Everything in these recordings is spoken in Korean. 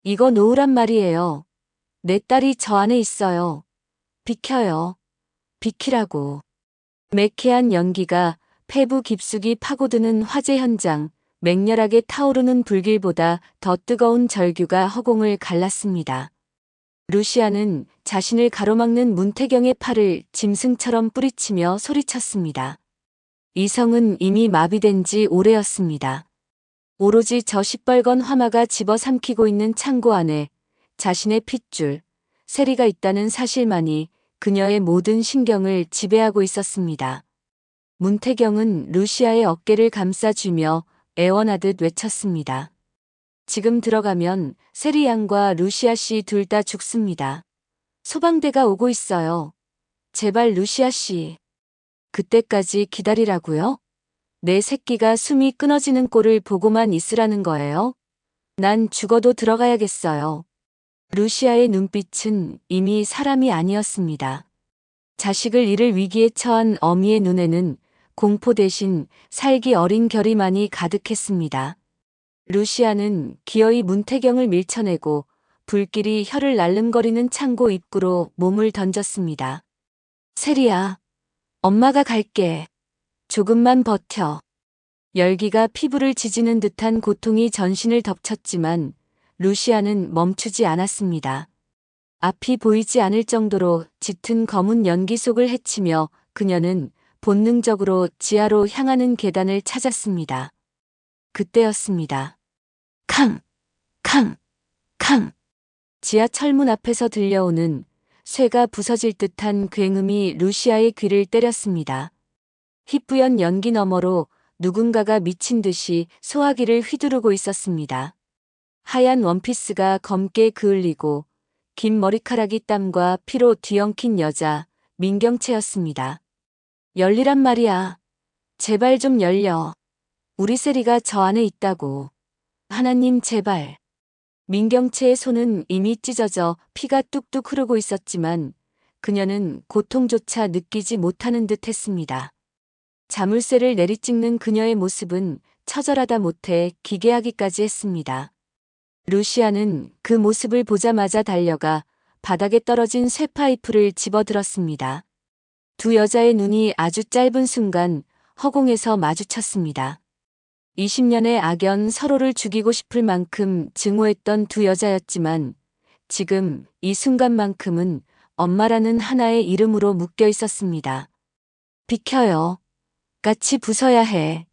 이거 놓으란 말이에요. 내 딸이 저 안에 있어요. 비켜요. 비키라고. 매캐한 연기가 폐부 깊숙이 파고드는 화재 현장, 맹렬하게 타오르는 불길보다 더 뜨거운 절규가 허공을 갈랐습니다. 루시아는 자신을 가로막는 문태경의 팔을 짐승처럼 뿌리치며 소리쳤습니다. 이성은 이미 마비된 지 오래였습니다. 오로지 저 시뻘건 화마가 집어삼키고 있는 창고 안에 자신의 핏줄, 세리가 있다는 사실만이 그녀의 모든 신경을 지배하고 있었습니다. 문태경은 루시아의 어깨를 감싸주며 애원하듯 외쳤습니다. 지금 들어가면 세리 양과 루시아 씨 둘 다 죽습니다. 소방대가 오고 있어요. 제발 루시아 씨. 그때까지 기다리라고요? 내 새끼가 숨이 끊어지는 꼴을 보고만 있으라는 거예요? 난 죽어도 들어가야겠어요. 루시아의 눈빛은 이미 사람이 아니었습니다. 자식을 잃을 위기에 처한 어미의 눈에는 공포 대신 살기 어린 결의만이 가득했습니다. 루시아는 기어이 문태경을 밀쳐내고 불길이 혀를 날름거리는 창고 입구로 몸을 던졌습니다. 세리야, 엄마가 갈게. 조금만 버텨. 열기가 피부를 지지는 듯한 고통이 전신을 덮쳤지만 루시아는 멈추지 않았습니다. 앞이 보이지 않을 정도로 짙은 검은 연기 속을 헤치며 그녀는 본능적으로 지하로 향하는 계단을 찾았습니다. 그때였습니다. 캉! 캉! 캉! 지하철문 앞에서 들려오는 쇠가 부서질 듯한 굉음이 루시아의 귀를 때렸습니다. 희뿌연 연기 너머로 누군가가 미친 듯이 소화기를 휘두르고 있었습니다. 하얀 원피스가 검게 그을리고 긴 머리카락이 땀과 피로 뒤엉킨 여자, 민경채였습니다. 열리란 말이야. 제발 좀 열려. 우리 세리가 저 안에 있다고. 하나님 제발. 민경채의 손은 이미 찢어져 피가 뚝뚝 흐르고 있었지만 그녀는 고통조차 느끼지 못하는 듯 했습니다. 자물쇠를 내리찍는 그녀의 모습은 처절하다 못해 기괴하기까지 했습니다. 루시아는 그 모습을 보자마자 달려가 바닥에 떨어진 쇠파이프를 집어들었습니다. 두 여자의 눈이 아주 짧은 순간 허공에서 마주쳤습니다. 20년의 악연 서로를 죽이고 싶을 만큼 증오했던 두 여자였지만 지금 이 순간만큼은 엄마라는 하나의 이름으로 묶여 있었습니다. 비켜요. 같이 부숴야 해.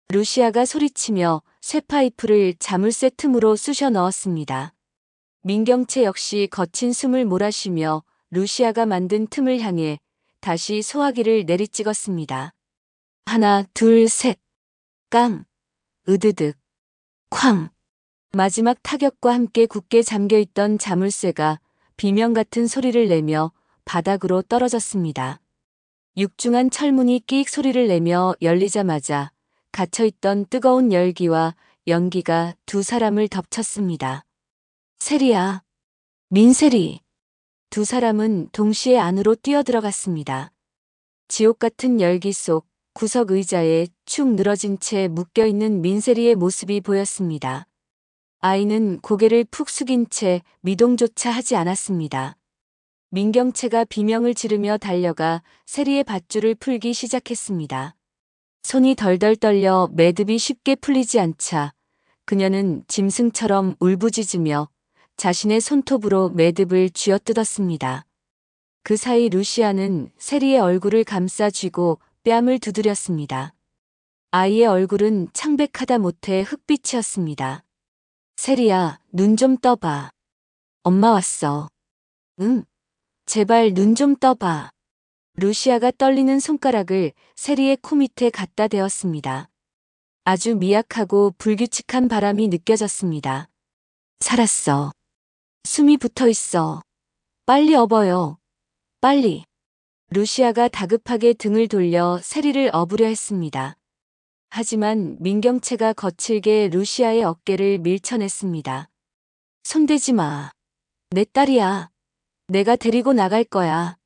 루시아가 소리치며 쇠파이프를 자물쇠 틈으로 쑤셔 넣었습니다. 민경채 역시 거친 숨을 몰아쉬며 루시아가 만든 틈을 향해 다시 소화기를 내리찍었습니다. 하나, 둘, 셋. 깡. 으드득. 쾅. 마지막 타격과 함께 굳게 잠겨있던 자물쇠가 비명 같은 소리를 내며 바닥으로 떨어졌습니다. 육중한 철문이 끼익 소리를 내며 열리자마자 갇혀있던 뜨거운 열기와 연기가 두 사람을 덮쳤습니다. 세리야. 민세리. 두 사람은 동시에 안으로 뛰어들어갔습니다. 지옥 같은 열기 속 구석 의자에 축 늘어진 채 묶여있는 민세리의 모습이 보였습니다. 아이는 고개를 푹 숙인 채 미동조차 하지 않았습니다. 민경채가 비명을 지르며 달려가 세리의 밧줄을 풀기 시작했습니다. 손이 덜덜 떨려 매듭이 쉽게 풀리지 않자 그녀는 짐승처럼 울부짖으며 자신의 손톱으로 매듭을 쥐어뜯었습니다. 그 사이 루시아는 세리의 얼굴을 감싸 쥐고 뺨을 두드렸습니다. 아이의 얼굴은 창백하다 못해 흑빛이었습니다. 세리야, 눈 좀 떠봐. 엄마 왔어. 응. 제발 눈 좀 떠봐. 루시아가 떨리는 손가락을 세리의 코 밑에 갖다 대었습니다. 아주 미약하고 불규칙한 바람이 느껴졌습니다. 살았어. 숨이 붙어 있어. 빨리 업어요. 빨리. 루시아가 다급하게 등을 돌려 세리를 업으려 했습니다. 하지만 민경채가 거칠게 루시아의 어깨를 밀쳐냈습니다. 손대지 마. 내 딸이야. 내가 데리고 나갈 거야.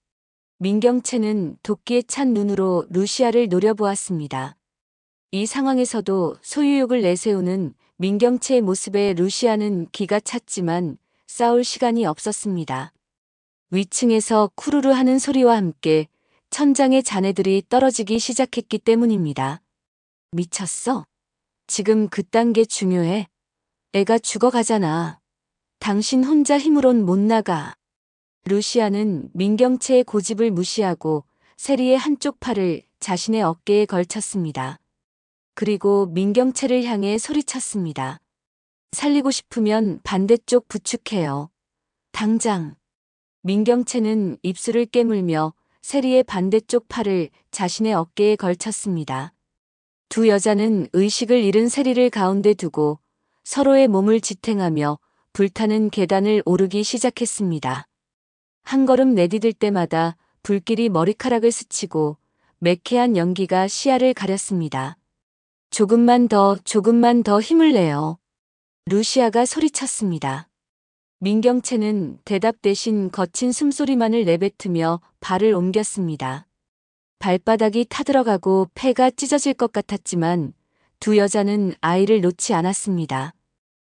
민경채는 도끼에 찬 눈으로 루시아를 노려보았습니다. 이 상황에서도 소유욕을 내세우는 민경채의 모습에 루시아는 기가 찼지만 싸울 시간이 없었습니다. 위층에서 쿠르르 하는 소리와 함께 천장의 잔해들이 떨어지기 시작했기 때문입니다. 미쳤어? 지금 그딴 게 중요해? 애가 죽어가잖아. 당신 혼자 힘으론 못 나가. 루시아는 민경채의 고집을 무시하고 세리의 한쪽 팔을 자신의 어깨에 걸쳤습니다. 그리고 민경채를 향해 소리쳤습니다. 살리고 싶으면 반대쪽 부축해요. 당장. 민경채는 입술을 깨물며 세리의 반대쪽 팔을 자신의 어깨에 걸쳤습니다. 두 여자는 의식을 잃은 세리를 가운데 두고 서로의 몸을 지탱하며 불타는 계단을 오르기 시작했습니다. 한 걸음 내디딜 때마다 불길이 머리카락을 스치고 매캐한 연기가 시야를 가렸습니다. 조금만 더 힘을 내요. 루시아가 소리쳤습니다. 민경채는 대답 대신 거친 숨소리만을 내뱉으며 발을 옮겼습니다. 발바닥이 타들어가고 폐가 찢어질 것 같았지만 두 여자는 아이를 놓지 않았습니다.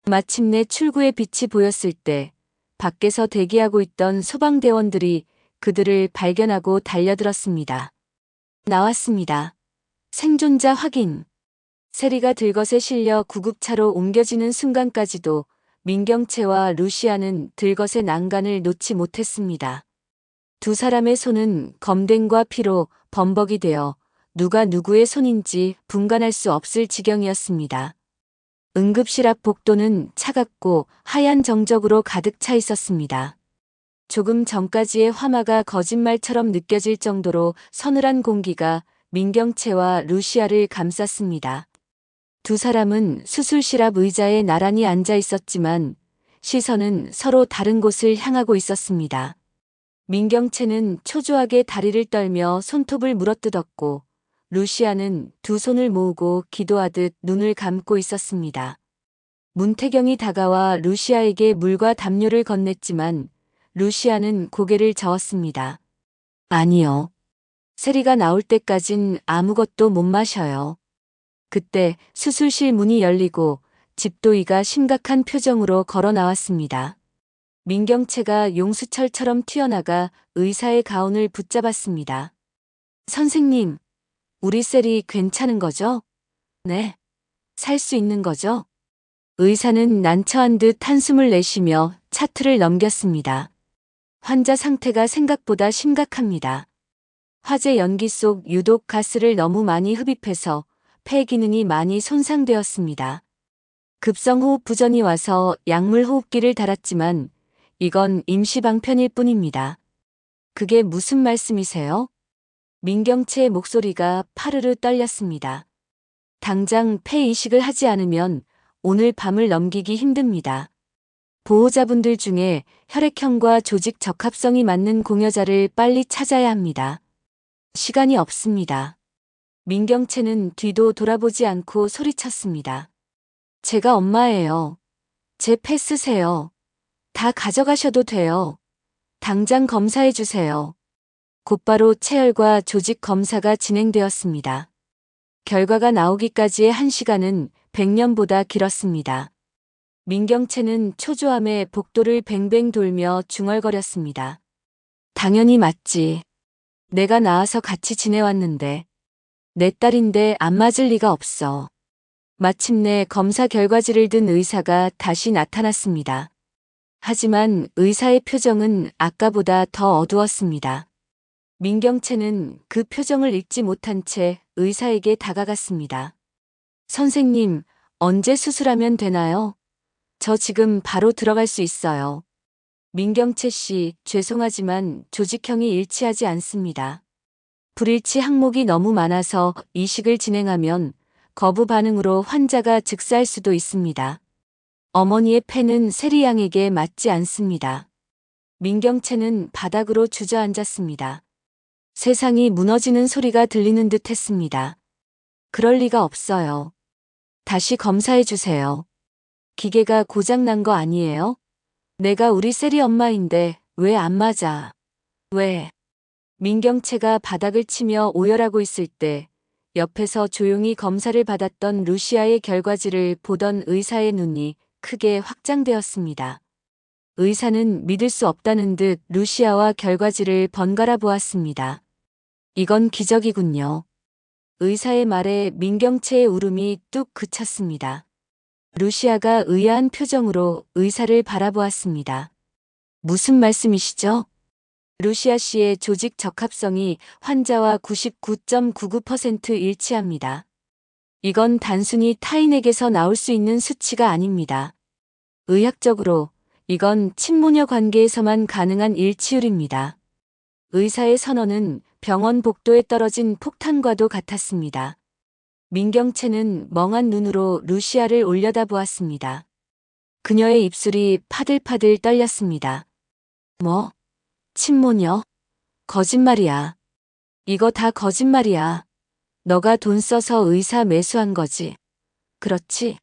마침내 출구의 빛이 보였을 때 밖에서 대기하고 있던 소방대원들이 그들을 발견하고 달려들었습니다. 나왔습니다. 생존자 확인. 세리가 들것에 실려 구급차로 옮겨지는 순간까지도 민경채와 루시아는 들것의 난간을 놓지 못했습니다. 두 사람의 손은 검댕과 피로 범벅이 되어 누가 누구의 손인지 분간할 수 없을 지경이었습니다. 응급실 앞 복도는 차갑고 하얀 정적으로 가득 차 있었습니다. 조금 전까지의 화마가 거짓말처럼 느껴질 정도로 서늘한 공기가 민경채와 루시아를 감쌌습니다. 두 사람은 수술실 앞 의자에 나란히 앉아 있었지만 시선은 서로 다른 곳을 향하고 있었습니다. 민경채는 초조하게 다리를 떨며 손톱을 물어뜯었고 루시아는 두 손을 모으고 기도하듯 눈을 감고 있었습니다. 문태경이 다가와 루시아에게 물과 담요를 건넸지만 루시아는 고개를 저었습니다. 아니요. 세리가 나올 때까진 아무것도 못 마셔요. 그때 수술실 문이 열리고 집도이가 심각한 표정으로 걸어 나왔습니다. 민경채가 용수철처럼 튀어나가 의사의 가운을 붙잡았습니다. 선생님, 우리 셀이 괜찮은 거죠? 네. 살 수 있는 거죠? 의사는 난처한 듯 한숨을 내쉬며 차트를 넘겼습니다. 환자 상태가 생각보다 심각합니다. 화재 연기 속 유독 가스를 너무 많이 흡입해서 폐 기능이 많이 손상되었습니다. 급성호흡 부전이 와서 약물 호흡기를 달았지만 이건 임시 방편일 뿐입니다. 그게 무슨 말씀이세요? 민경채의 목소리가 파르르 떨렸습니다. 당장 폐 이식을 하지 않으면 오늘 밤을 넘기기 힘듭니다. 보호자분들 중에 혈액형과 조직 적합성이 맞는 공여자를 빨리 찾아야 합니다. 시간이 없습니다. 민경채는 뒤도 돌아보지 않고 소리쳤습니다. 제가 엄마예요. 제 폐 쓰세요. 다 가져가셔도 돼요. 당장 검사해 주세요. 곧바로 체열과 조직 검사가 진행되었습니다. 결과가 나오기까지의 1시간은 100년보다 길었습니다. 민경채는 초조함에 복도를 뱅뱅 돌며 중얼거렸습니다. 당연히 맞지. 내가 낳아서 같이 지내왔는데. 내 딸인데 안 맞을 리가 없어. 마침내 검사 결과지를 든 의사가 다시 나타났습니다. 하지만 의사의 표정은 아까보다 더 어두웠습니다. 민경채는 그 표정을 읽지 못한 채 의사에게 다가갔습니다. 선생님, 언제 수술하면 되나요? 저 지금 바로 들어갈 수 있어요. 민경채 씨, 죄송하지만 조직형이 일치하지 않습니다. 불일치 항목이 너무 많아서 이식을 진행하면 거부 반응으로 환자가 즉사할 수도 있습니다. 어머니의 폐는 세리 양에게 맞지 않습니다. 민경채는 바닥으로 주저앉았습니다. 세상이 무너지는 소리가 들리는 듯 했습니다. 그럴 리가 없어요. 다시 검사해 주세요. 기계가 고장난 거 아니에요? 내가 우리 세리 엄마인데 왜 안 맞아? 왜? 민경채가 바닥을 치며 오열하고 있을 때 옆에서 조용히 검사를 받았던 루시아의 결과지를 보던 의사의 눈이 크게 확장되었습니다. 의사는 믿을 수 없다는 듯 루시아와 결과지를 번갈아 보았습니다. 이건 기적이군요. 의사의 말에 민경채의 울음이 뚝 그쳤습니다. 루시아가 의아한 표정으로 의사를 바라보았습니다. 무슨 말씀이시죠? 루시아 씨의 조직 적합성이 환자와 99.99% 일치합니다. 이건 단순히 타인에게서 나올 수 있는 수치가 아닙니다. 의학적으로 이건 친모녀 관계에서만 가능한 일치율입니다. 의사의 선언은 병원 복도에 떨어진 폭탄과도 같았습니다. 민경채는 멍한 눈으로 루시아를 올려다보았습니다. 그녀의 입술이 파들파들 떨렸습니다. 뭐? 친모녀? 거짓말이야. 이거 다 거짓말이야. 너가 돈 써서 의사 매수한 거지. 그렇지.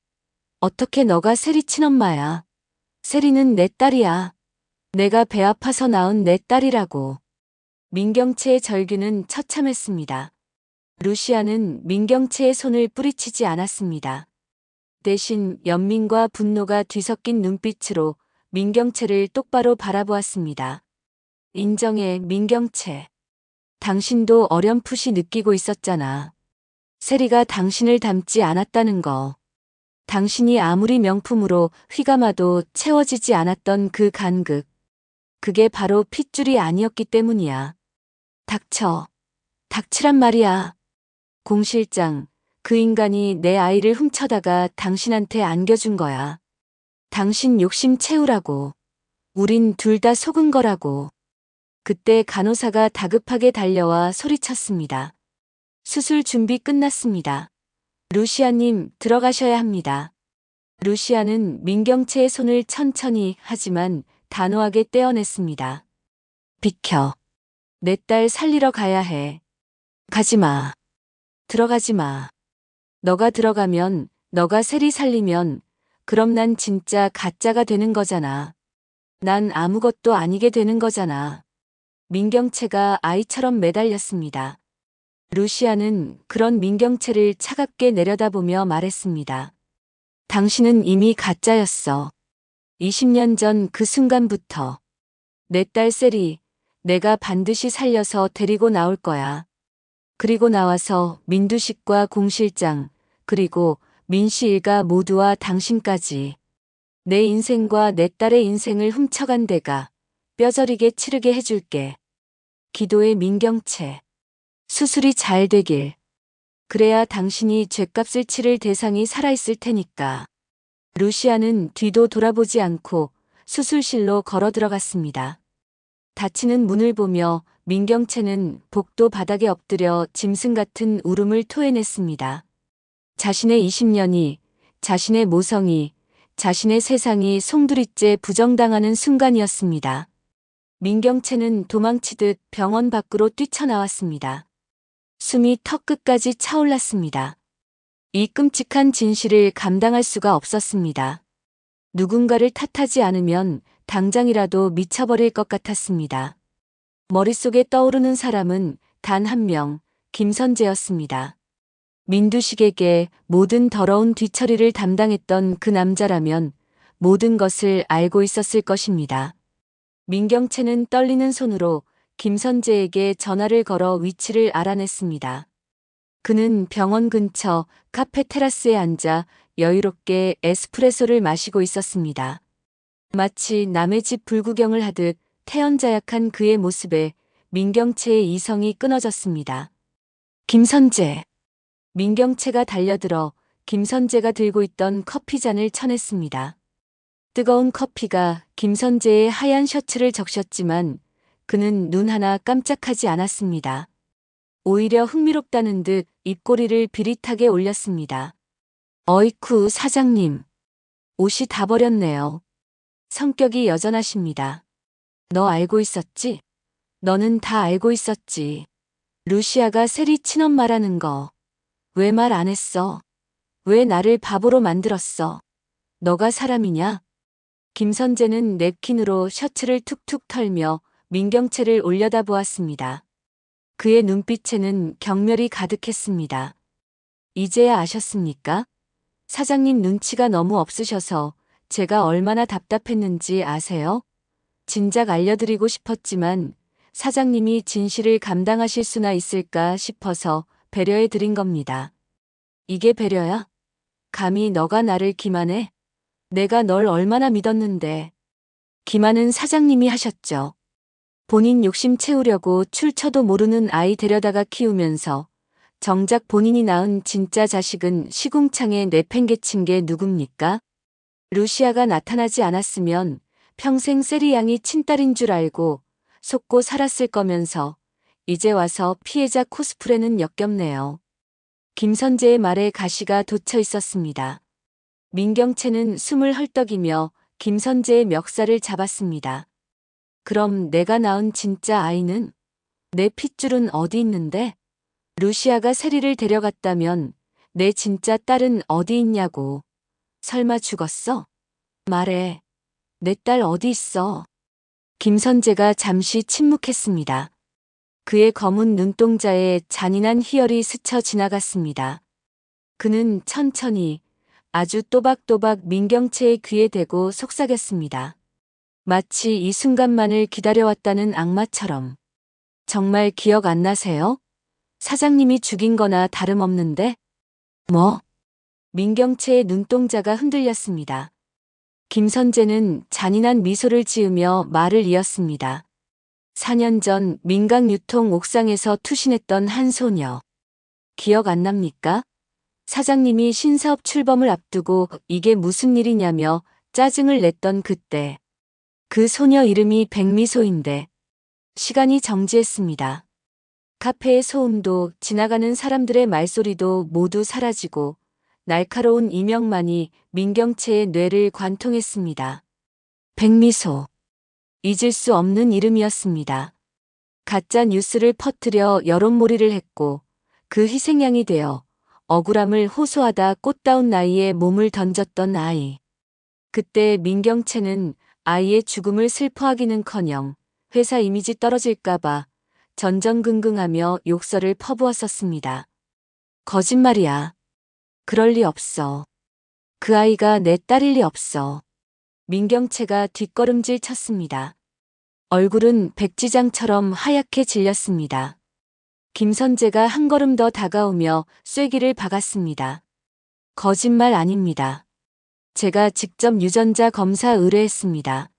어떻게 너가 세리 친엄마야. 세리는 내 딸이야. 내가 배 아파서 낳은 내 딸이라고. 민경채의 절규는 처참했습니다. 루시아는 민경채의 손을 뿌리치지 않았습니다. 대신 연민과 분노가 뒤섞인 눈빛으로 민경채를 똑바로 바라보았습니다. 인정해, 민경채. 당신도 어렴풋이 느끼고 있었잖아. 세리가 당신을 닮지 않았다는 거. 당신이 아무리 명품으로 휘감아도 채워지지 않았던 그 간극. 그게 바로 핏줄이 아니었기 때문이야. 닥쳐. 닥치란 말이야. 공 실장, 그 인간이 내 아이를 훔쳐다가 당신한테 안겨준 거야. 당신 욕심 채우라고. 우린 둘 다 속은 거라고. 그때 간호사가 다급하게 달려와 소리쳤습니다. 수술 준비 끝났습니다. 루시아님, 들어가셔야 합니다. 루시아는 민경채의 손을 천천히 하지만 단호하게 떼어냈습니다. 비켜. 내 딸 살리러 가야 해. 가지 마. 들어가지 마. 너가 들어가면, 너가 세리 살리면, 그럼 난 진짜 가짜가 되는 거잖아. 난 아무것도 아니게 되는 거잖아. 민경채가 아이처럼 매달렸습니다. 루시아는 그런 민경채를 차갑게 내려다보며 말했습니다. 당신은 이미 가짜였어. 20년 전 그 순간부터. 내 딸 세리, 내가 반드시 살려서 데리고 나올 거야. 그리고 나와서 민두식과 공 실장, 그리고 민씨 일가 모두와 당신까지. 내 인생과 내 딸의 인생을 훔쳐간 데가 뼈저리게 치르게 해줄게. 기도의 민경채. 수술이 잘 되길. 그래야 당신이 죗값을 치를 대상이 살아있을 테니까. 루시아는 뒤도 돌아보지 않고 수술실로 걸어 들어갔습니다. 닫히는 문을 보며 민경채는 복도 바닥에 엎드려 짐승 같은 울음을 토해냈습니다. 자신의 20년이, 자신의 모성이, 자신의 세상이 송두리째 부정당하는 순간이었습니다. 민경채는 도망치듯 병원 밖으로 뛰쳐나왔습니다. 숨이 턱끝까지 차올랐습니다. 이 끔찍한 진실을 감당할 수가 없었습니다. 누군가를 탓하지 않으면 당장이라도 미쳐버릴 것 같았습니다. 머릿속에 떠오르는 사람은 단 한 명, 김선재였습니다. 민두식에게 모든 더러운 뒤처리를 담당했던 그 남자라면 모든 것을 알고 있었을 것입니다. 민경채는 떨리는 손으로 김선재에게 전화를 걸어 위치를 알아냈습니다. 그는 병원 근처 카페 테라스에 앉아 여유롭게 에스프레소를 마시고 있었습니다. 마치 남의 집 불구경을 하듯 태연자약한 그의 모습에 민경채의 이성이 끊어졌습니다. 김선재. 민경채가 달려들어 김선재가 들고 있던 커피잔을 쳐냈습니다. 뜨거운 커피가 김선재의 하얀 셔츠를 적셨지만 그는 눈 하나 깜짝하지 않았습니다. 오히려 흥미롭다는 듯 입꼬리를 비릿하게 올렸습니다. 어이쿠 사장님. 옷이 다 버렸네요. 성격이 여전하십니다. 너 알고 있었지? 너는 다 알고 있었지. 루시아가 세리 친엄마라는 거. 왜 말 안 했어? 왜 나를 바보로 만들었어? 너가 사람이냐? 김선재는 냅킨으로 셔츠를 툭툭 털며 민경채를 올려다보았습니다. 그의 눈빛에는 경멸이 가득했습니다. 이제야 아셨습니까? 사장님 눈치가 너무 없으셔서 제가 얼마나 답답했는지 아세요? 진작 알려드리고 싶었지만 사장님이 진실을 감당하실 수나 있을까 싶어서 배려해 드린 겁니다. 이게 배려야? 감히 너가 나를 기만해? 내가 널 얼마나 믿었는데. 기만은 사장님이 하셨죠. 본인 욕심 채우려고 출처도 모르는 아이 데려다가 키우면서 정작 본인이 낳은 진짜 자식은 시궁창에 내팽개친 게 누굽니까? 루시아가 나타나지 않았으면 평생 세리 양이 친딸인 줄 알고 속고 살았을 거면서 이제 와서 피해자 코스프레는 역겹네요. 김선재의 말에 가시가 돋쳐 있었습니다. 민경채는 숨을 헐떡이며 김선재의 멱살을 잡았습니다. 그럼 내가 낳은 진짜 아이는? 내 핏줄은 어디 있는데? 루시아가 세리를 데려갔다면 내 진짜 딸은 어디 있냐고. 설마 죽었어? 말해. 내 딸 어디 있어? 김선재가 잠시 침묵했습니다. 그의 검은 눈동자에 잔인한 희열이 스쳐 지나갔습니다. 그는 천천히 아주 또박또박 민경채의 귀에 대고 속삭였습니다. 마치 이 순간만을 기다려왔다는 악마처럼. 정말 기억 안 나세요? 사장님이 죽인 거나 다름없는데? 뭐? 민경채의 눈동자가 흔들렸습니다. 김선재는 잔인한 미소를 지으며 말을 이었습니다. 4년 전 민강유통 옥상에서 투신했던 한 소녀. 기억 안 납니까? 사장님이 신사업 출범을 앞두고 이게 무슨 일이냐며 짜증을 냈던 그때. 그 소녀 이름이 백미소인데. 시간이 정지했습니다. 카페의 소음도 지나가는 사람들의 말소리도 모두 사라지고 날카로운 이명만이 민경채의 뇌를 관통했습니다. 백미소. 잊을 수 없는 이름이었습니다. 가짜 뉴스를 퍼뜨려 여론몰이를 했고 그 희생양이 되어 억울함을 호소하다 꽃다운 나이에 몸을 던졌던 아이. 그때 민경채는 아이의 죽음을 슬퍼하기는커녕 회사 이미지 떨어질까봐 전전긍긍하며 욕설을 퍼부었었습니다. 거짓말이야. 그럴 리 없어. 그 아이가 내 딸일 리 없어. 민경채가 뒷걸음질 쳤습니다. 얼굴은 백지장처럼 하얗게 질렸습니다. 김선재가 한 걸음 더 다가오며 쐐기를 박았습니다. 거짓말 아닙니다. 제가 직접 유전자 검사 의뢰했습니다.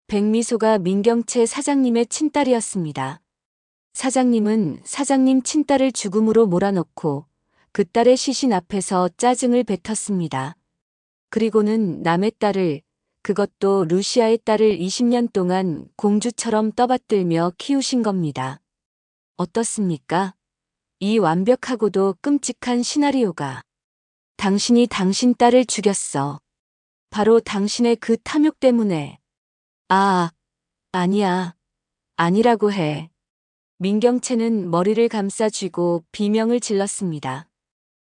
백미소가 민경채 사장님의 친딸이었습니다. 사장님은 사장님 친딸을 죽음으로 몰아넣고 그 딸의 시신 앞에서 짜증을 뱉었습니다. 그리고는 남의 딸을, 그것도 루시아의 딸을 20년 동안 공주처럼 떠받들며 키우신 겁니다. 어떻습니까? 이 완벽하고도 끔찍한 시나리오가. 당신이 당신 딸을 죽였어. 바로 당신의 그 탐욕 때문에. 아, 아니야. 아니라고 해. 민경채는 머리를 감싸 쥐고 비명을 질렀습니다.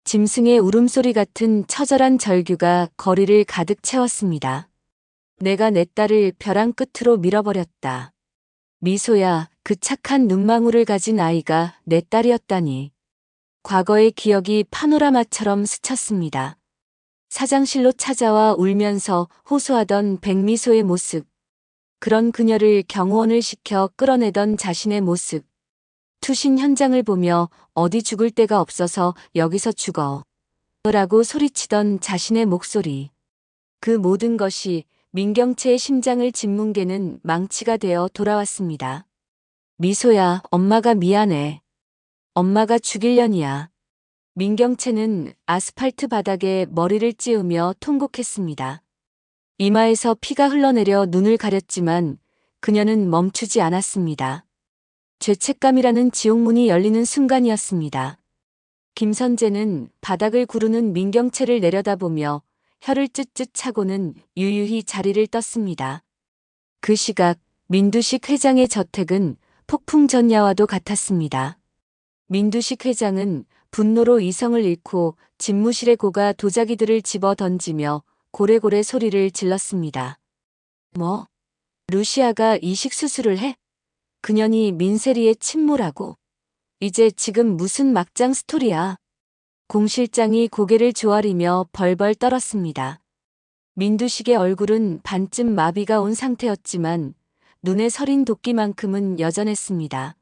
짐승의 울음소리 같은 처절한 절규가 거리를 가득 채웠습니다. 내가 내 딸을 벼랑 끝으로 밀어버렸다. 미소야, 그 착한 눈망울을 가진 아이가 내 딸이었다니. 과거의 기억이 파노라마처럼 스쳤습니다. 사장실로 찾아와 울면서 호소하던 백미소의 모습. 그런 그녀를 경호원을 시켜 끌어내던 자신의 모습. 투신 현장을 보며 어디 죽을 데가 없어서 여기서 죽어. 라고 소리치던 자신의 목소리. 그 모든 것이 민경채의 심장을 짓뭉개는 망치가 되어 돌아왔습니다. 미소야, 엄마가 미안해. 엄마가 죽일년이야. 민경채는 아스팔트 바닥에 머리를 찌우며 통곡했습니다. 이마에서 피가 흘러내려 눈을 가렸지만 그녀는 멈추지 않았습니다. 죄책감이라는 지옥문이 열리는 순간이었습니다. 김선재는 바닥을 구르는 민경채를 내려다보며 혀를 쯧쯧 차고는 유유히 자리를 떴습니다. 그 시각 민두식 회장의 저택은 폭풍전야와도 같았습니다. 민두식 회장은 분노로 이성을 잃고 집무실에 고가 도자기들을 집어 던지며 고래고래 소리를 질렀습니다. 뭐? 루시아가 이식 수술을 해? 그년이 민세리의 친모라고? 이제 지금 무슨 막장 스토리야? 공 실장이 고개를 조아리며 벌벌 떨었습니다. 민두식의 얼굴은 반쯤 마비가 온 상태였지만 눈에 서린 도끼만큼은 여전했습니다.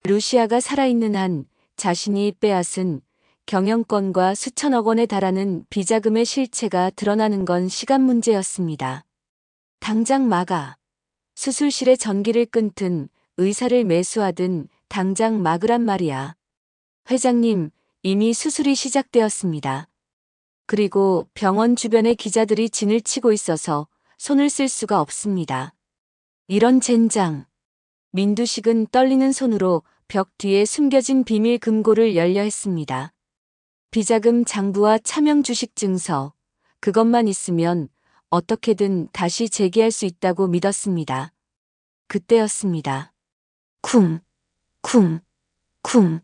루시아가 살아있는 한 자신이 빼앗은 경영권과 수천억 원에 달하는 비자금의 실체가 드러나는 건 시간 문제였습니다. 당장 막아. 수술실에 전기를 끊든 의사를 매수하든 당장 막으란 말이야. 회장님, 이미 수술이 시작되었습니다. 그리고 병원 주변에 기자들이 진을 치고 있어서 손을 쓸 수가 없습니다. 이런 젠장. 민두식은 떨리는 손으로 벽 뒤에 숨겨진 비밀 금고를 열려 했습니다. 비자금 장부와 차명 주식 증서, 그것만 있으면 어떻게든 다시 재기할 수 있다고 믿었습니다. 그때였습니다. 쿵, 쿵, 쿵.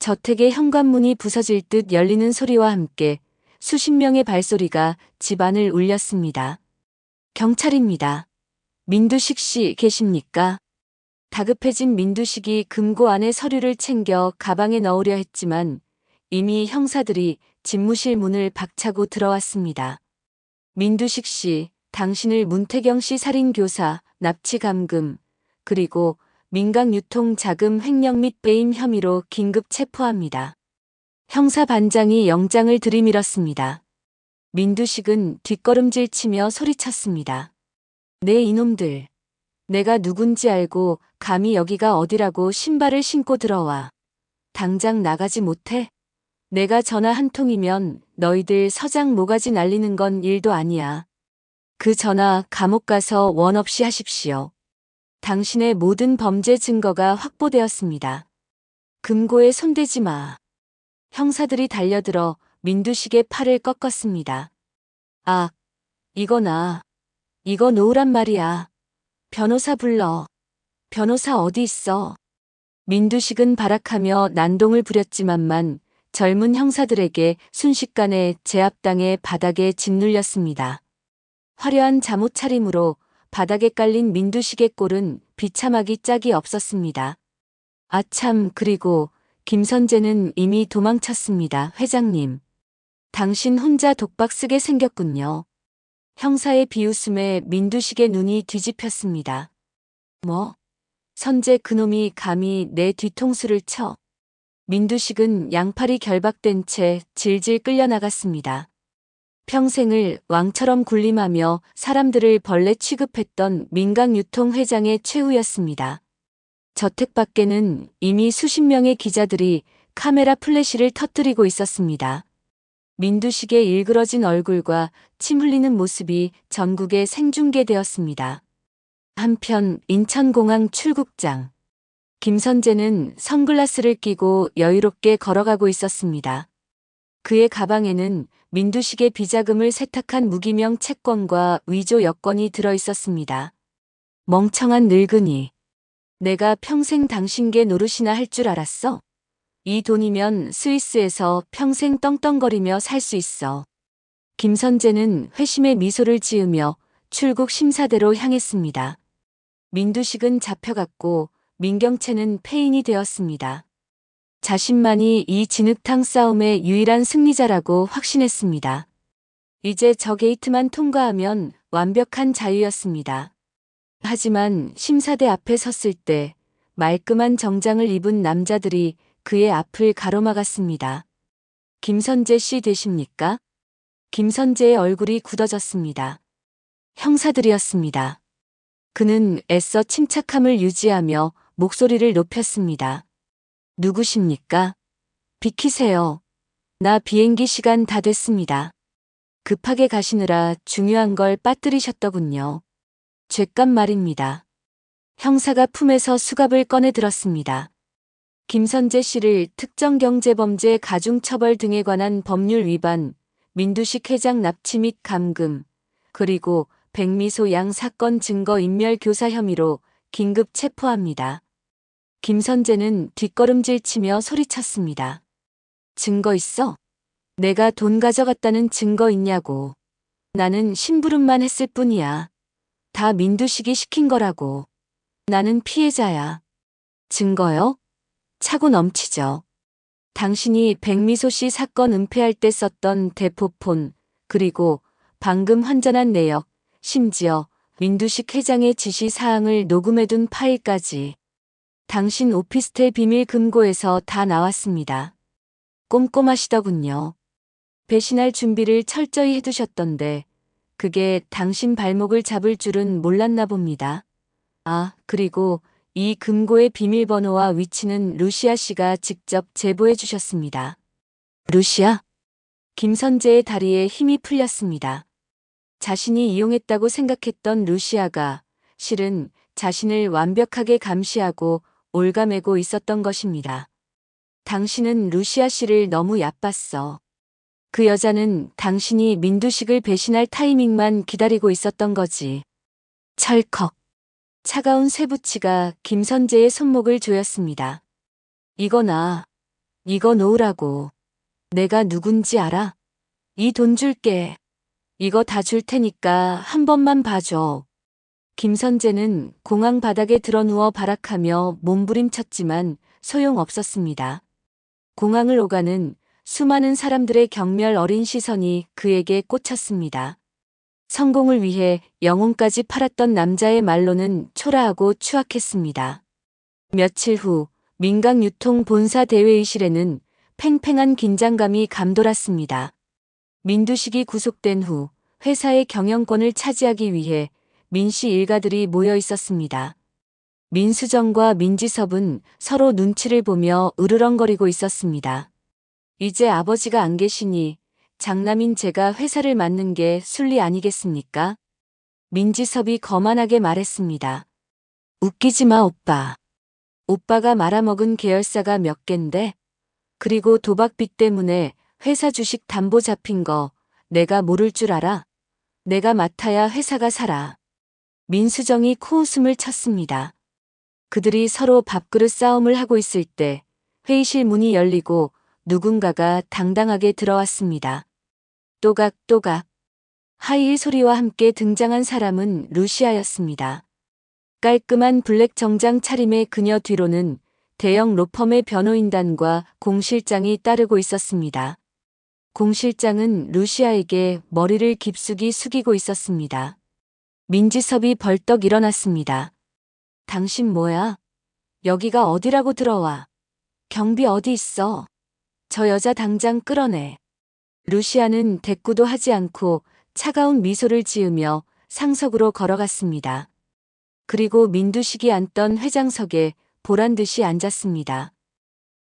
저택의 현관문이 부서질 듯 열리는 소리와 함께 수십 명의 발소리가 집안을 울렸습니다. 경찰입니다. 민두식 씨 계십니까? 다급해진 민두식이 금고 안에 서류를 챙겨 가방에 넣으려 했지만 이미 형사들이 집무실 문을 박차고 들어왔습니다. 민두식 씨, 당신을 문태경 씨 살인교사, 납치감금, 그리고 민간유통 자금 횡령 및 배임 혐의로 긴급 체포합니다. 형사반장이 영장을 들이밀었습니다. 민두식은 뒷걸음질 치며 소리쳤습니다. 네 이놈들. 내가 누군지 알고 감히 여기가 어디라고 신발을 신고 들어와. 당장 나가지 못해? 내가 전화 한 통이면 너희들 서장 모가지 날리는 건 일도 아니야. 그 전화 감옥 가서 원 없이 하십시오. 당신의 모든 범죄 증거가 확보되었습니다. 금고에 손대지 마. 형사들이 달려들어 민두식의 팔을 꺾었습니다. 아, 이거나. 이거 놓으란 말이야. 변호사 불러. 변호사 어디 있어? 민두식은 발악하며 난동을 부렸지만만 젊은 형사들에게 순식간에 제압당해 바닥에 짓눌렸습니다. 화려한 잠옷 차림으로 바닥에 깔린 민두식의 꼴은 비참하기 짝이 없었습니다. 아참, 그리고 김선재는 이미 도망쳤습니다. 회장님. 당신 혼자 독박 쓰게 생겼군요. 형사의 비웃음에 민두식의 눈이 뒤집혔습니다. 뭐? 선재 그놈이 감히 내 뒤통수를 쳐. 민두식은 양팔이 결박된 채 질질 끌려나갔습니다. 평생을 왕처럼 군림하며 사람들을 벌레 취급했던 민간유통회장의 최후였습니다. 저택 밖에는 이미 수십 명의 기자들이 카메라 플래시를 터뜨리고 있었습니다. 민두식의 일그러진 얼굴과 침 흘리는 모습이 전국에 생중계되었습니다. 한편 인천공항 출국장. 김선재는 선글라스를 끼고 여유롭게 걸어가고 있었습니다. 그의 가방에는 민두식의 비자금을 세탁한 무기명 채권과 위조 여권이 들어 있었습니다. 멍청한 늙은이. 내가 평생 당신께 노릇이나 할 줄 알았어? 이 돈이면 스위스에서 평생 떵떵거리며 살 수 있어. 김선재는 회심의 미소를 지으며 출국 심사대로 향했습니다. 민두식은 잡혀갔고 민경채는 폐인이 되었습니다. 자신만이 이 진흙탕 싸움의 유일한 승리자라고 확신했습니다. 이제 저 게이트만 통과하면 완벽한 자유였습니다. 하지만 심사대 앞에 섰을 때 말끔한 정장을 입은 남자들이 그의 앞을 가로막았습니다. 김선재 씨 되십니까? 김선재의 얼굴이 굳어졌습니다. 형사들이었습니다. 그는 애써 침착함을 유지하며 목소리를 높였습니다. 누구십니까? 비키세요. 나 비행기 시간 다 됐습니다. 급하게 가시느라 중요한 걸 빠뜨리셨더군요. 죗값 말입니다. 형사가 품에서 수갑을 꺼내 들었습니다. 김선재 씨를 특정경제범죄 가중처벌 등에 관한 법률 위반, 민두식 회장 납치 및 감금, 그리고 백미소 양 사건 증거 인멸 교사 혐의로 긴급 체포합니다. 김선재는 뒷걸음질 치며 소리쳤습니다. 증거 있어? 내가 돈 가져갔다는 증거 있냐고. 나는 심부름만 했을 뿐이야. 다 민두식이 시킨 거라고. 나는 피해자야. 증거요? 차고 넘치죠. 당신이 백미소 씨 사건 은폐할 때 썼던 대포폰, 그리고 방금 환전한 내역, 심지어 민두식 회장의 지시 사항을 녹음해둔 파일까지 당신 오피스텔 비밀 금고에서 다 나왔습니다. 꼼꼼하시더군요. 배신할 준비를 철저히 해두셨던데 그게 당신 발목을 잡을 줄은 몰랐나 봅니다. 아, 그리고 이 금고의 비밀번호와 위치는 루시아 씨가 직접 제보해 주셨습니다. 루시아? 김선재의 다리에 힘이 풀렸습니다. 자신이 이용했다고 생각했던 루시아가 실은 자신을 완벽하게 감시하고 올가매고 있었던 것입니다. 당신은 루시아 씨를 너무 얕봤어. 그 여자는 당신이 민두식을 배신할 타이밍만 기다리고 있었던 거지. 철컥. 차가운 쇠붙이가 김선재의 손목을 조였습니다. 이거 놓으라고. 내가 누군지 알아? 이 돈 줄게. 이거 다 줄 테니까 한 번만 봐줘. 김선재는 공항 바닥에 드러누워 발악하며 몸부림쳤지만 소용없었습니다. 공항을 오가는 수많은 사람들의 경멸 어린 시선이 그에게 꽂혔습니다. 성공을 위해 영혼까지 팔았던 남자의 말로는 초라하고 추악했습니다. 며칠 후 민강유통 본사 대회의실에는 팽팽한 긴장감이 감돌았습니다. 민두식이 구속된 후 회사의 경영권을 차지하기 위해 민씨 일가들이 모여 있었습니다. 민수정과 민지섭은 서로 눈치를 보며 으르렁거리고 있었습니다. 이제 아버지가 안 계시니 장남인 제가 회사를 맡는 게 순리 아니겠습니까? 민지섭이 거만하게 말했습니다. 웃기지 마, 오빠. 오빠가 말아먹은 계열사가 몇 갠데? 그리고 도박빚 때문에 회사 주식 담보 잡힌 거 내가 모를 줄 알아? 내가 맡아야 회사가 살아. 민수정이 코웃음을 쳤습니다. 그들이 서로 밥그릇 싸움을 하고 있을 때 회의실 문이 열리고 누군가가 당당하게 들어왔습니다. 또각또각. 하이힐 소리와 함께 등장한 사람은 루시아였습니다. 깔끔한 블랙 정장 차림의 그녀 뒤로는 대형 로펌의 변호인단과 공 실장이 따르고 있었습니다. 공 실장은 루시아에게 머리를 깊숙이 숙이고 있었습니다. 민지섭이 벌떡 일어났습니다. 당신 뭐야? 여기가 어디라고 들어와? 경비 어디 있어? 저 여자 당장 끌어내. 루시아는 대꾸도 하지 않고 차가운 미소를 지으며 상석으로 걸어갔습니다. 그리고 민두식이 앉던 회장석에 보란듯이 앉았습니다.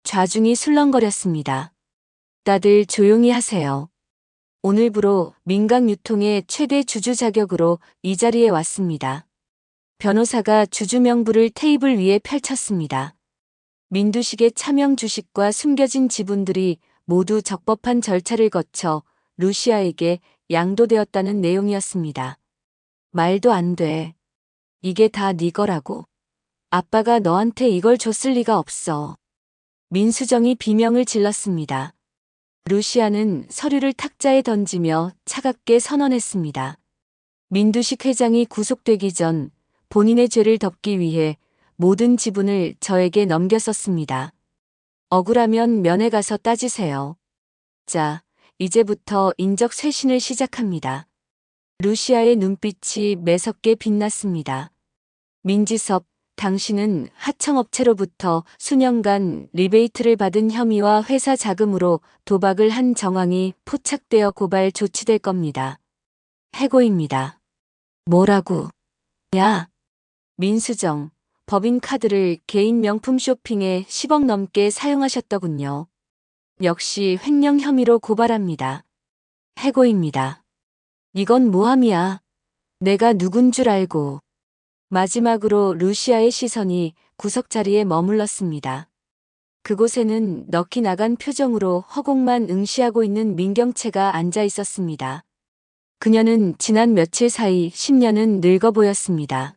좌중이 술렁거렸습니다. 다들 조용히 하세요. 오늘부로 민강유통의 최대 주주 자격으로 이 자리에 왔습니다. 변호사가 주주 명부를 테이블 위에 펼쳤습니다. 민두식의 차명 주식과 숨겨진 지분들이 모두 적법한 절차를 거쳐 루시아에게 양도되었다는 내용이었습니다. 말도 안 돼. 이게 다 네 거라고. 아빠가 너한테 이걸 줬을 리가 없어. 민수정이 비명을 질렀습니다. 루시아는 서류를 탁자에 던지며 차갑게 선언했습니다. 민두식 회장이 구속되기 전 본인의 죄를 덮기 위해 모든 지분을 저에게 넘겼었습니다. 억울하면 면회 가서 따지세요. 자, 이제부터 인적 쇄신을 시작합니다. 루시아의 눈빛이 매섭게 빛났습니다. 민지섭, 당신은 하청업체로부터 수년간 리베이트를 받은 혐의와 회사 자금으로 도박을 한 정황이 포착되어 고발 조치될 겁니다. 해고입니다. 뭐라고? 야! 민수정, 법인카드를 개인 명품 쇼핑에 10억 넘게 사용하셨더군요. 역시 횡령 혐의로 고발합니다. 해고입니다. 이건 모함이야. 내가 누군 줄 알고. 마지막으로 루시아의 시선이 구석 자리에 머물렀습니다. 그곳에는 넋이 나간 표정으로 허공만 응시하고 있는 민경채가 앉아 있었습니다. 그녀는 지난 며칠 사이 10년은 늙어 보였습니다.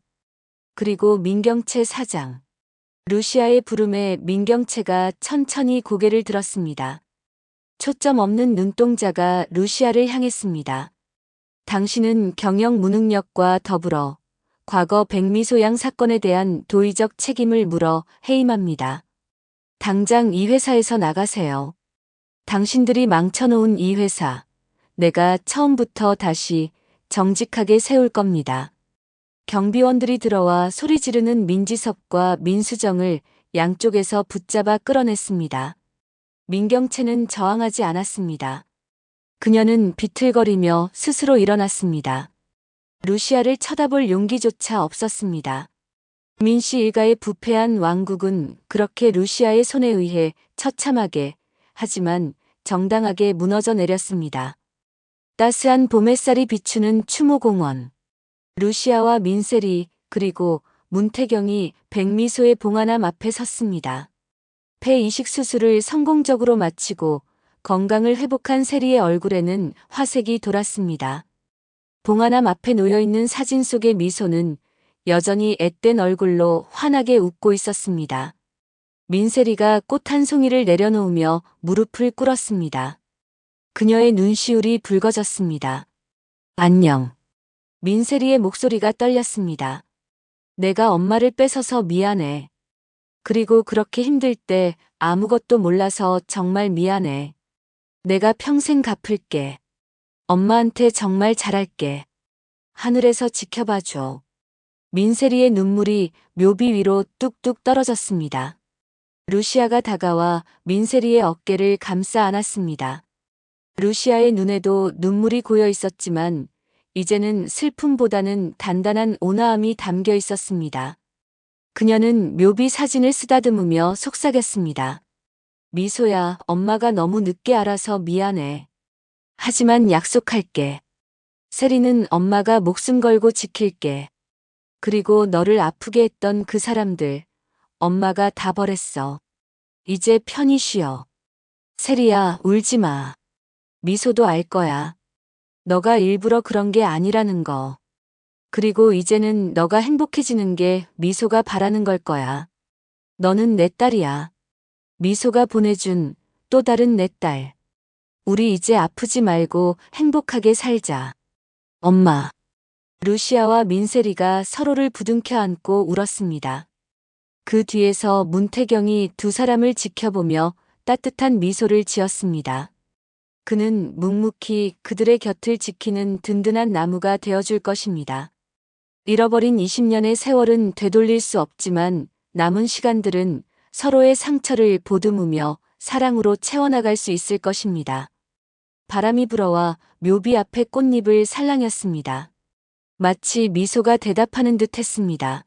그리고 민경채 사장. 루시아의 부름에 민경채가 천천히 고개를 들었습니다. 초점 없는 눈동자가 루시아를 향했습니다. 당신은 경영 무능력과 더불어 과거 백미소 양 사건에 대한 도의적 책임을 물어 해임합니다. 당장 이 회사에서 나가세요. 당신들이 망쳐놓은 이 회사, 내가 처음부터 다시 정직하게 세울 겁니다. 경비원들이 들어와 소리 지르는 민지섭과 민수정을 양쪽에서 붙잡아 끌어냈습니다. 민경채는 저항하지 않았습니다. 그녀는 비틀거리며 스스로 일어났습니다. 루시아를 쳐다볼 용기조차 없었습니다. 민씨 일가의 부패한 왕국은 그렇게 루시아의 손에 의해 처참하게, 하지만 정당하게 무너져 내렸습니다. 따스한 봄 햇살이 비추는 추모공원. 루시아와 민세리 그리고 문태경이 백미소의 봉화남 앞에 섰습니다. 폐 이식 수술을 성공적으로 마치고 건강을 회복한 세리의 얼굴에는 화색이 돌았습니다. 봉화남 앞에 놓여있는 사진 속의 미소는 여전히 앳된 얼굴로 환하게 웃고 있었습니다. 민세리가 꽃 한 송이를 내려놓으며 무릎을 꿇었습니다. 그녀의 눈시울이 붉어졌습니다. 안녕. 민세리의 목소리가 떨렸습니다. 내가 엄마를 뺏어서 미안해. 그리고 그렇게 힘들 때 아무것도 몰라서 정말 미안해. 내가 평생 갚을게. 엄마한테 정말 잘할게. 하늘에서 지켜봐줘. 민세리의 눈물이 묘비 위로 뚝뚝 떨어졌습니다. 루시아가 다가와 민세리의 어깨를 감싸 안았습니다. 루시아의 눈에도 눈물이 고여 있었지만 이제는 슬픔보다는 단단한 온화함이 담겨 있었습니다. 그녀는 묘비 사진을 쓰다듬으며 속삭였습니다. 미소야, 엄마가 너무 늦게 알아서 미안해. 하지만 약속할게. 세리는 엄마가 목숨 걸고 지킬게. 그리고 너를 아프게 했던 그 사람들, 엄마가 다 버렸어. 이제 편히 쉬어. 세리야, 울지 마. 미소도 알 거야. 너가 일부러 그런 게 아니라는 거. 그리고 이제는 너가 행복해지는 게 미소가 바라는 걸 거야. 너는 내 딸이야. 미소가 보내준 또 다른 내 딸. 우리 이제 아프지 말고 행복하게 살자. 엄마. 루시아와 민세리가 서로를 부둥켜 안고 울었습니다. 그 뒤에서 문태경이 두 사람을 지켜보며 따뜻한 미소를 지었습니다. 그는 묵묵히 그들의 곁을 지키는 든든한 나무가 되어줄 것입니다. 잃어버린 20년의 세월은 되돌릴 수 없지만 남은 시간들은 서로의 상처를 보듬으며 사랑으로 채워나갈 수 있을 것입니다. 바람이 불어와 묘비 앞에 꽃잎을 살랑였습니다. 마치 미소가 대답하는 듯 했습니다.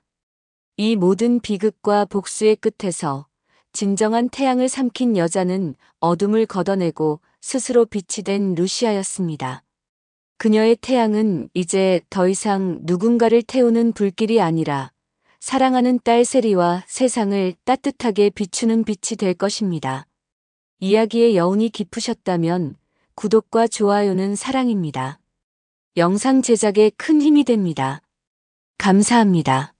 이 모든 비극과 복수의 끝에서 진정한 태양을 삼킨 여자는 어둠을 걷어내고 스스로 빛이 된 루시아였습니다. 그녀의 태양은 이제 더 이상 누군가를 태우는 불길이 아니라 사랑하는 딸 세리와 세상을 따뜻하게 비추는 빛이 될 것입니다. 이야기의 여운이 깊으셨다면 구독과 좋아요는 사랑입니다. 영상 제작에 큰 힘이 됩니다. 감사합니다.